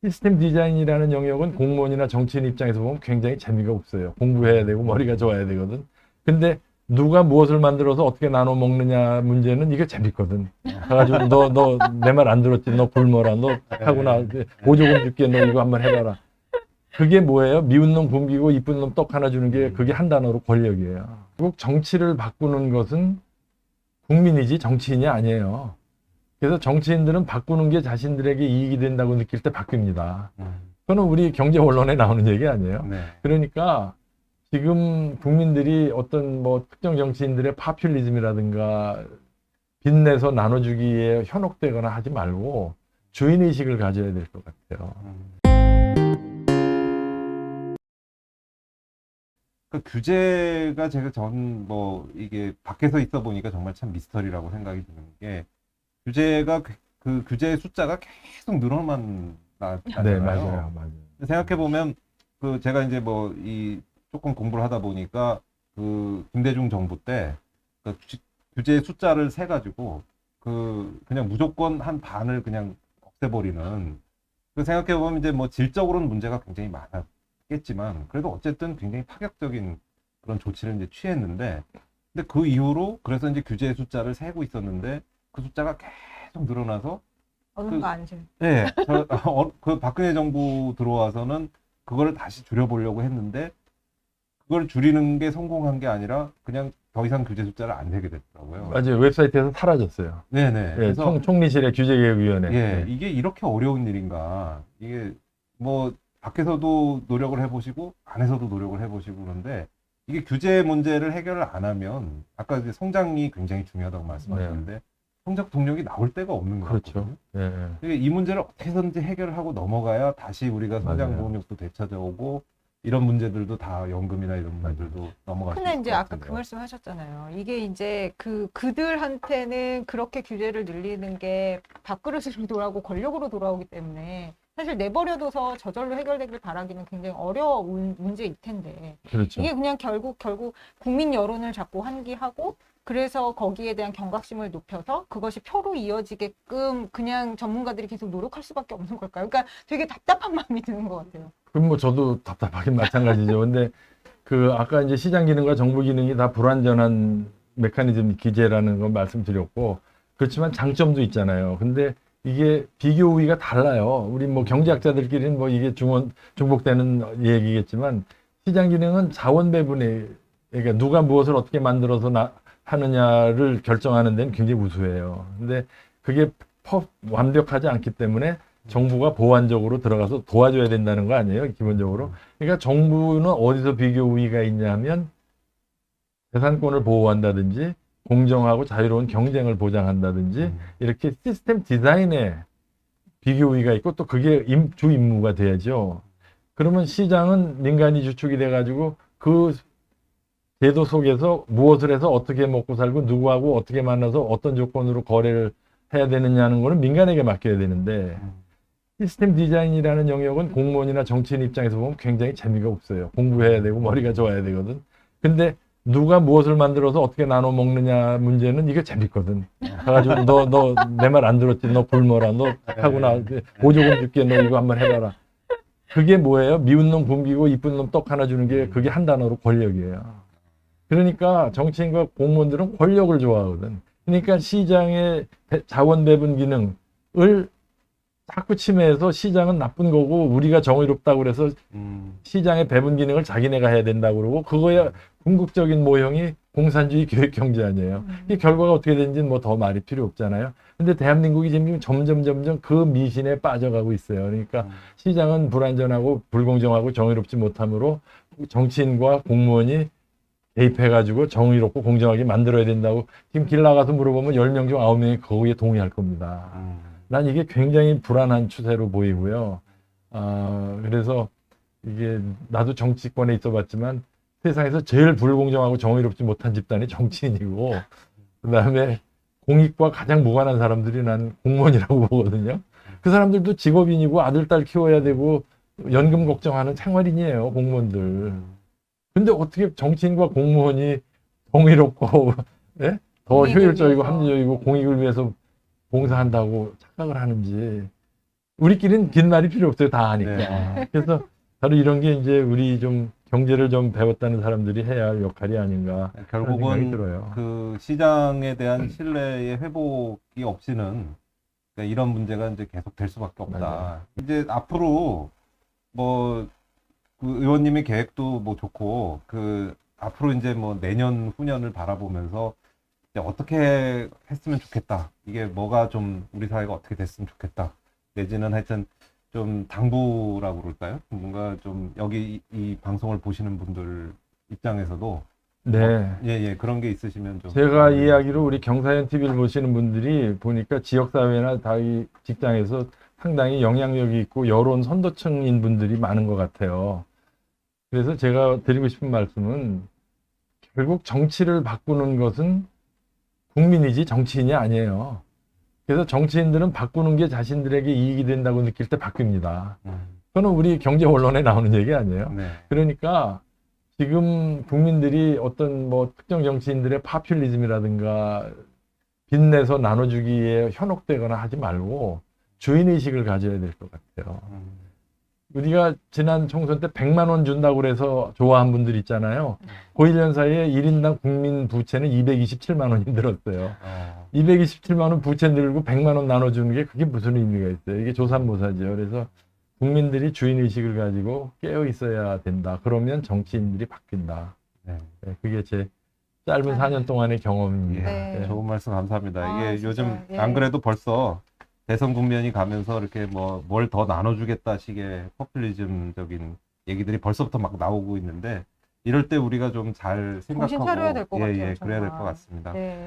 시스템 디자인이라는 영역은 공무원이나 정치인 입장에서 보면 굉장히 재미가 없어요. 공부해야 되고 머리가 좋아야 되거든. 근데 누가 무엇을 만들어서 어떻게 나눠 먹느냐 문제는 이게 재밌거든. 그래가지고 너 내 말 안 들었지? 너 굶어라. 너 하고 나 보조금 줄게. 너 이거 한번 해봐라. 그게 뭐예요? 미운 놈 굶기고 이쁜 놈 떡 하나 주는 게 그게 한 단어로 권력이에요. 꼭 정치를 바꾸는 것은 국민이지 정치인이 아니에요. 그래서 정치인들은 바꾸는 게 자신들에게 이익이 된다고 느낄 때 바뀝니다. 그거는 우리 경제 언론에 나오는 얘기 아니에요. 네. 그러니까 지금 국민들이 어떤 뭐 특정 정치인들의 파퓰리즘이라든가 빚내서 나눠주기에 현혹되거나 하지 말고 주인의식을 가져야 될 것 같아요. 그 규제가 뭐 이게 밖에서 있어 보니까 정말 참 미스터리라고 생각이 드는 게 규제가 그 규제의 숫자가 계속 늘어만 나잖아요. 네, 맞아요. 생각해 보면 그 제가 이제 뭐 이 조금 공부를 하다 보니까 그 김대중 정부 때 그 규제 숫자를 세 가지고 그 그냥 무조건 한 반을 그냥 없애버리는 그 생각해 보면 이제 뭐 질적으로는 문제가 굉장히 많았겠지만 그래도 어쨌든 굉장히 파격적인 그런 조치를 이제 취했는데 근데 그 이후로 그래서 이제 규제 숫자를 세고 있었는데 그 숫자가 계속 늘어나서 어느 안 줄. 네, 그 박근혜 정부 들어와서는 그거를 다시 줄여보려고 했는데 그걸 줄이는 게 성공한 게 아니라 그냥 더 이상 규제 숫자를 안 내게 됐더라고요. 맞아요. 웹사이트에서 사라졌어요. 네네. 예, 그래서 총리실의 규제개혁위원회. 예, 네. 이게 이렇게 어려운 일인가? 이게 뭐 밖에서도 노력을 해보시고 안에서도 노력을 해보시고 그런데 이게 규제 문제를 해결을 안 하면 아까 이제 성장이 굉장히 중요하다고 말씀하셨는데 성장 동력이 나올 데가 없는 거죠. 그렇죠. 예, 예. 이 문제를 어떻게든지 해결을 하고 넘어가야 다시 우리가 성장 맞아요. 동력도 되찾아오고 이런 문제들도 다 연금이나 이런 문제들도 넘어갈 수 근데 있을 이제 것 아까 같은데요. 그 말씀 하셨잖아요. 이게 이제 그들한테는 그렇게 규제를 늘리는 게 밥그릇으로 돌아오고 권력으로 돌아오기 때문에 사실 내버려둬서 저절로 해결되길 바라기는 굉장히 어려운 문제일 텐데 그렇죠. 이게 그냥 결국 국민 여론을 자꾸 환기하고 그래서 거기에 대한 경각심을 높여서 그것이 표로 이어지게끔 그냥 전문가들이 계속 노력할 수밖에 없는 걸까요? 그러니까 되게 답답한 마음이 드는 것 같아요. 그럼 뭐 저도 답답하긴 마찬가지죠. 근데 그 아까 이제 시장 기능과 정부 기능이 다 불완전한 메커니즘 기제라는 걸 말씀드렸고 그렇지만 장점도 있잖아요. 근데 이게 비교 우위가 달라요. 우리 뭐 경제학자들끼리는 뭐 이게 중복되는 얘기겠지만 시장 기능은 자원 배분에 그러니까 누가 무엇을 어떻게 만들어서 하느냐를 결정하는 데는 굉장히 우수해요. 근데 그게 완벽하지 않기 때문에 정부가 보완적으로 들어가서 도와줘야 된다는 거 아니에요, 기본적으로. 그러니까 정부는 어디서 비교 우위가 있냐면 재산권을 보호한다든지 공정하고 자유로운 경쟁을 보장한다든지 이렇게 시스템 디자인에 비교 우위가 있고 또 그게 주 임무가 돼야죠. 그러면 시장은 민간이 주축이 돼가지고 그 제도 속에서 무엇을 해서 어떻게 먹고 살고 누구하고 어떻게 만나서 어떤 조건으로 거래를 해야 되느냐는 거는 민간에게 맡겨야 되는데 시스템 디자인이라는 영역은 공무원이나 정치인 입장에서 보면 굉장히 재미가 없어요. 공부해야 되고 머리가 좋아야 되거든. 근데 누가 무엇을 만들어서 어떻게 나눠 먹느냐 문제는 이게 재밌거든. 그래가지고 너 내 말 안 들었지? 너 굶어라. 너 하고 나 보조금 줄게. 너 이거 한번 해봐라. 그게 뭐예요? 미운 놈 굶기고 이쁜 놈 떡 하나 주는 게 그게 한 단어로 권력이에요. 그러니까 정치인과 공무원들은 권력을 좋아하거든. 그러니까 시장의 자원 배분 기능을 자꾸 침해해서 시장은 나쁜 거고 우리가 정의롭다고 그래서 시장의 배분 기능을 자기네가 해야 된다고 그러고 그거야 궁극적인 모형이 공산주의 교육 경제 아니에요. 이 결과가 어떻게 되는지는 뭐 더 말이 필요 없잖아요. 근데 대한민국이 지금 점점 그 미신에 빠져가고 있어요. 그러니까 시장은 불안전하고 불공정하고 정의롭지 못하므로 정치인과 공무원이 개입해가지고 정의롭고 공정하게 만들어야 된다고 지금 길 나가서 물어보면 10명 중 9명이 거기에 동의할 겁니다. 난 이게 굉장히 불안한 추세로 보이고요. 그래서 이게 나도 정치권에 있어 봤지만 세상에서 제일 불공정하고 정의롭지 못한 집단이 정치인이고 그 다음에 공익과 가장 무관한 사람들이 난 공무원이라고 보거든요. 그 사람들도 직업인이고 아들, 딸 키워야 되고 연금 걱정하는 생활인이에요, 공무원들. 근데 어떻게 정치인과 공무원이 정의롭고 예? 더 효율적이고 합리적이고 공익을 위해서 봉사한다고 착각을 하는지 우리끼리는 긴 말이 필요 없어요. 다 하니까. 네. 그래서 바로 이런 게 이제 우리 좀 경제를 좀 배웠다는 사람들이 해야 할 역할이 아닌가. 그런 생각이 결국은 들어요. 그 시장에 대한 신뢰의 회복이 없이는 그러니까 이런 문제가 이제 계속 될 수밖에 없다. 맞아요. 이제 앞으로 뭐 그 의원님의 계획도 뭐 좋고 그 앞으로 이제 뭐 내년 후년을 바라보면서 이제 어떻게 했으면 좋겠다. 이게 뭐가 좀 우리 사회가 어떻게 됐으면 좋겠다. 내지는 하여튼 좀 당부라고 그럴까요? 뭔가 좀 여기 이 방송을 보시는 분들 입장에서도 네. 예, 그런 게 있으시면 좀 제가 이야기로 우리 경사연 TV를 보시는 분들이 보니까 지역사회나 다이 직장에서 상당히 영향력이 있고 여론 선도층인 분들이 많은 것 같아요. 그래서 제가 드리고 싶은 말씀은 결국 정치를 바꾸는 것은 국민이지 정치인이 아니에요. 그래서 정치인들은 바꾸는 게 자신들에게 이익이 된다고 느낄 때 바뀝니다. 그거는 우리 경제 언론에 나오는 얘기 아니에요. 네. 그러니까 지금 국민들이 어떤 뭐 특정 정치인들의 파퓰리즘이라든가 빚내서 나눠주기에 현혹되거나 하지 말고 주인의식을 가져야 될 것 같아요. 우리가 지난 총선 때 100만 원 준다고 그래서 좋아한 분들 있잖아요. 그 1년 사이에 1인당 국민 부채는 227만 원이 늘었어요. 227만 원 부채 늘고 100만 원 나눠주는 게 그게 무슨 의미가 있어요. 이게 조삼모사죠. 그래서 국민들이 주인의식을 가지고 깨어 있어야 된다. 그러면 정치인들이 바뀐다. 네. 네, 그게 제 짧은 4년 동안의 경험입니다. 예, 네. 좋은 말씀 감사합니다. 아, 이게 진짜, 요즘 예. 안 그래도 벌써 대선 국면이 가면서 이렇게 뭐 뭘 더 나눠주겠다 식의 포퓰리즘적인 얘기들이 벌써부터 막 나오고 있는데 이럴 때 우리가 좀 잘 생각하고 정신 차려야 될것 같아요, 그래야 될 것 정말. 같습니다. 네.